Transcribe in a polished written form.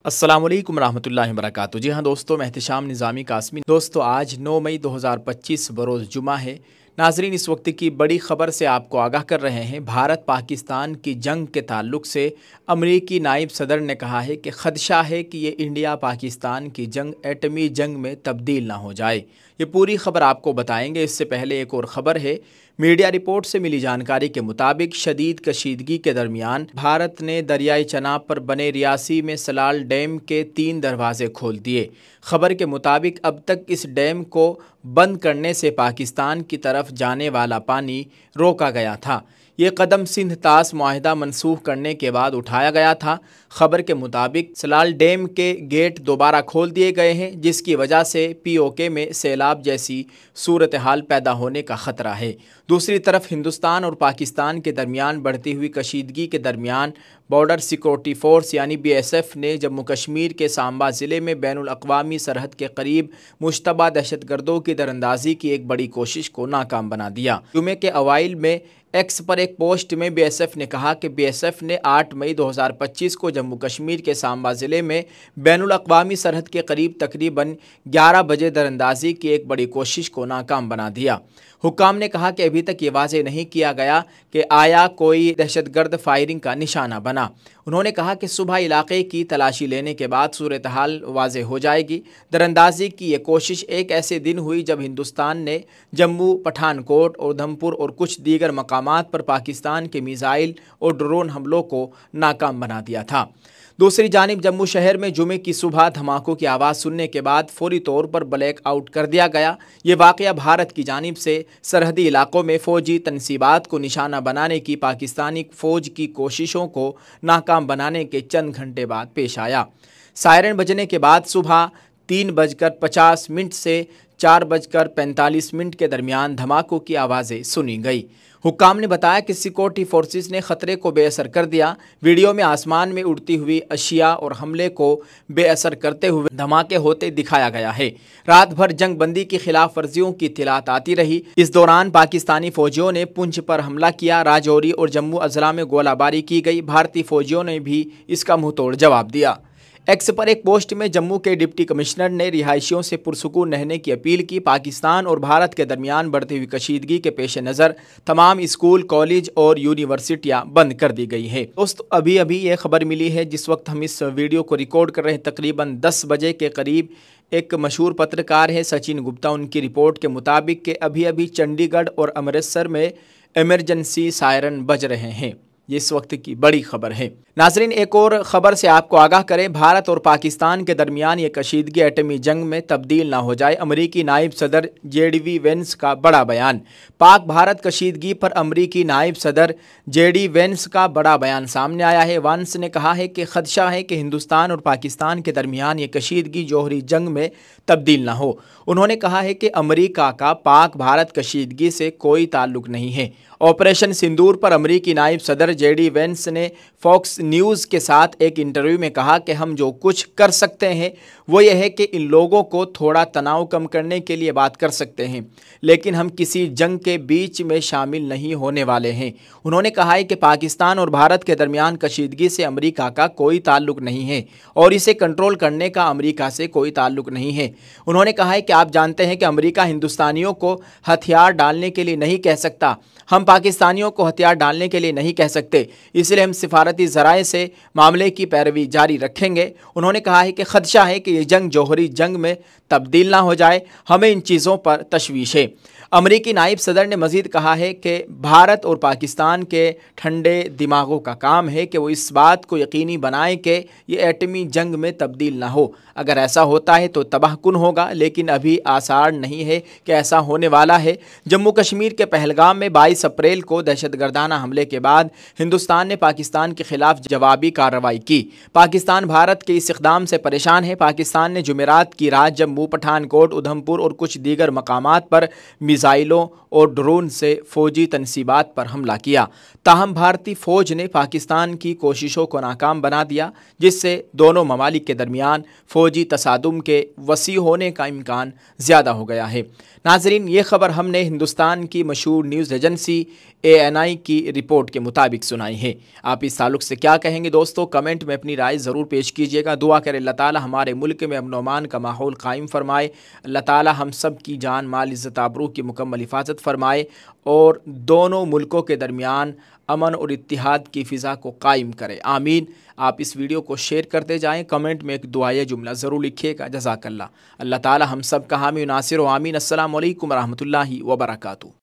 अस्सलाम वालेकुम रहमतुल्लाहि व बरकातुहू। जी हाँ दोस्तों, मैं एहतिशाम निज़ामी कासमी। दोस्तों आज 9 मई 2025 बरोज़ जुमा है। नाज़रीन, इस वक्त की बड़ी ख़बर से आपको आगाह कर रहे हैं। भारत पाकिस्तान की जंग के ताल्लुक़ से अमरीकी नायब सदर ने कहा है कि ख़दशा है कि ये इंडिया पाकिस्तान की जंग एटमी जंग में तब्दील ना हो जाए। ये पूरी ख़बर आपको बताएंगे। इससे पहले एक और ख़बर है। मीडिया रिपोर्ट से मिली जानकारी के मुताबिक शदीद कशीदगी के दरमियान भारत ने दरियाई चनाब पर बने रियासी में सलाल डैम के 3 दरवाजे खोल दिए। खबर के मुताबिक अब तक इस डैम को बंद करने से पाकिस्तान की तरफ जाने वाला पानी रोका गया था। ये कदम सिंध तास मुआहिदा मनसूख करने के बाद उठाया गया था। खबर के मुताबिक सलाल डैम के गेट दोबारा खोल दिए गए हैं, जिसकी वजह से POK में सैलाब जैसी सूरत हाल पैदा होने का ख़तरा है। दूसरी तरफ हिंदुस्तान और पाकिस्तान के दरमियान बढ़ती हुई कशीदगी के दरमियान बॉर्डर सिक्योरिटी फोर्स यानी BSF ने जम्मू कश्मीर के सांबा ज़िले में बैनुल अक़वामी सरहद के करीब मुश्तबा दहशतगर्दों की दरअंदाजी की एक बड़ी कोशिश को नाकाम बना दिया। जुमे के अवाइल में X पर एक पोस्ट में BSF ने कहा कि BSF ने 8 मई 2025 को जम्मू कश्मीर के सांबा ज़िले में बैनुल अक़वामी सरहद के करीब तकरीबन 11 बजे दरअंदाजी की एक बड़ी कोशिश को नाकाम बना दिया। हुक्काम ने कहा कि अभी तक ये वाज़ेह नहीं किया गया कि आया कोई दहशतगर्द फायरिंग का निशाना बना। उन्होंने कहा कि सुबह इलाके की तलाशी लेने के बाद सूरत हाल वाज़ेह हो जाएगी। दरअंदाजी की ये कोशिश एक ऐसे दिन हुई जब हिंदुस्तान ने जम्मू, पठानकोट, उधमपुर और कुछ दीगर मकामात पर पाकिस्तान के मिसाइल और ड्रोन हमलों को नाकाम बना दिया था। दूसरी जानिब जम्मू शहर में जुमे की सुबह धमाकों की आवाज़ सुनने के बाद फौरी तौर पर ब्लैक आउट कर दिया गया। ये वाक़या भारत की जानिब से सरहदी इलाकों में फ़ौजी तनसीबात को निशाना बनाने की पाकिस्तानी फ़ौज की कोशिशों को नाकाम बनाने के चंद घंटे बाद पेश आया। सायरन बजने के बाद सुबह 3:50 से 4:45 के दरमियान धमाकों की आवाज़ें सुनी गई। हुक्काम ने बताया कि सिक्योरिटी फोर्सेस ने ख़तरे को बेअसर कर दिया। वीडियो में आसमान में उड़ती हुई अशिया और हमले को बेअसर करते हुए धमाके होते दिखाया गया है। रात भर जंग बंदी की खिलाफ वर्जियों की इत्तलात आती रही। इस दौरान पाकिस्तानी फ़ौजियों ने पुंछ पर हमला किया। राजौरी और जम्मू अजला में गोलाबारी की गई। भारतीय फ़ौजियों ने भी इसका मुंहतोड़ जवाब दिया। X पर एक पोस्ट में जम्मू के डिप्टी कमिश्नर ने रिहायशियों से पुरसुकून रहने की अपील की। पाकिस्तान और भारत के दरमियान बढ़ती हुई कशीदगी के पेश नज़र तमाम स्कूल, कॉलेज और यूनिवर्सिटियां बंद कर दी गई है। दोस्तों अभी ये खबर मिली है जिस वक्त हम इस वीडियो को रिकॉर्ड कर रहे हैं, तकरीबन 10 बजे के करीब एक मशहूर पत्रकार है सचिन गुप्ता, उनकी रिपोर्ट के मुताबिक कि अभी चंडीगढ़ और अमृतसर में इमरजेंसी सायरन बज रहे हैं। ये इस वक्त की बड़ी खबर है। नाजरीन, एक और ख़बर से आपको आगाह करें। भारत और पाकिस्तान के दरमियान ये कशीदगी एटमी जंग में तब्दील ना हो जाए। अमरीकी नायब सदर JD वेंस का बड़ा बयान। पाक भारत कशीदगी पर अमरीकी नायब सदर JD वेंस का बड़ा बयान सामने आया है। वेंस ने कहा है कि ख़दशा है कि हिंदुस्तान और पाकिस्तान के दरमियान ये कशीदगी जौहरी जंग में तब्दील ना हो। उन्होंने कहा है कि अमरीका का पाक भारत कशीदगी से कोई ताल्लुक़ नहीं है। ऑपरेशन सिंदूर पर अमरीकी नायब सदर JD वेंस ने फॉक्स न्यूज़ के साथ एक इंटरव्यू में कहा कि हम जो कुछ कर सकते हैं वो ये है कि इन लोगों को थोड़ा तनाव कम करने के लिए बात कर सकते हैं, लेकिन हम किसी जंग के बीच में शामिल नहीं होने वाले हैं। उन्होंने कहा है कि पाकिस्तान और भारत के दरमियान कशीदगी से अमेरिका का कोई ताल्लुक़ नहीं है और इसे कंट्रोल करने का अमेरिका से कोई ताल्लुक़ नहीं है। उन्होंने कहा है कि आप जानते हैं कि अमेरिका हिंदुस्तानियों को हथियार डालने के लिए नहीं कह सकता, हम पाकिस्तानियों को हथियार डालने के लिए नहीं कह सकते, इसलिए हम सिफारती ज़राए से मामले की पैरवी जारी रखेंगे। उन्होंने कहा है कि ख़दशा है कि ये जंग जौहरी जंग में तब्दील ना हो जाए, हमें इन चीज़ों पर तशवीश है। अमरीकी नायब सदर ने मज़ीद कहा है कि भारत और पाकिस्तान के ठंडे दिमागों का काम है कि वो इस बात को यकीनी बनाएं कि ये एटमी जंग में तब्दील ना हो। अगर ऐसा होता है तो तबाहकुन होगा, लेकिन अभी आसार नहीं है कि ऐसा होने वाला है। जम्मू कश्मीर के पहलगाम में 22 अप्रैल को दहशतगर्दाना हमले के बाद हिंदुस्तान ने पाकिस्तान के खिलाफ जवाबी कार्रवाई की। पाकिस्तान भारत के इस इक़दाम से परेशान है। पाकिस्तान ने जुमेरात की रात जम्मू, पठानकोट, उधमपुर और कुछ दीगर मकामात पर मिसाइलों और ड्रोन से फ़ौजी तनसीबात पर हमला किया। ताहम भारतीय फ़ौज ने पाकिस्तान की कोशिशों को नाकाम बना दिया, जिससे दोनों ममालिक के दरमियान फ़ौजी तसादुम के वसी होने का इम्कान ज़्यादा हो गया है। नाज़रीन, ये ख़बर हमने हिंदुस्तान की मशहूर न्यूज़ एजेंसी ANI की रिपोर्ट के मुताबिक सुनाई है। आप इस ताल्लुक से क्या कहेंगे दोस्तों, कमेंट में अपनी राय ज़रूर पेश कीजिएगा। दुआ करें अल्लाह ताला हमारे मुल्क में अमन अमान का माहौल कायम फरमाए, अल्लाह ताला हम सब की जान माल इज़्ज़त आबरू की मुकम्मल हिफाजत फरमाए और दोनों मुल्कों के दरमियान अमन और इत्तिहाद की फ़िज़ा को कायम करे, आमीन। आप इस वीडियो को शेयर करते जाएं, कमेंट में एक दुआया जुमला ज़रूर लिखिएगा। जज़ाकल्लाह। अल्लाह ताला हम सब का हामी नासिर व आमीन। अस्सलामु अलैकुम रहमतुल्लाहि व बरकातुहू।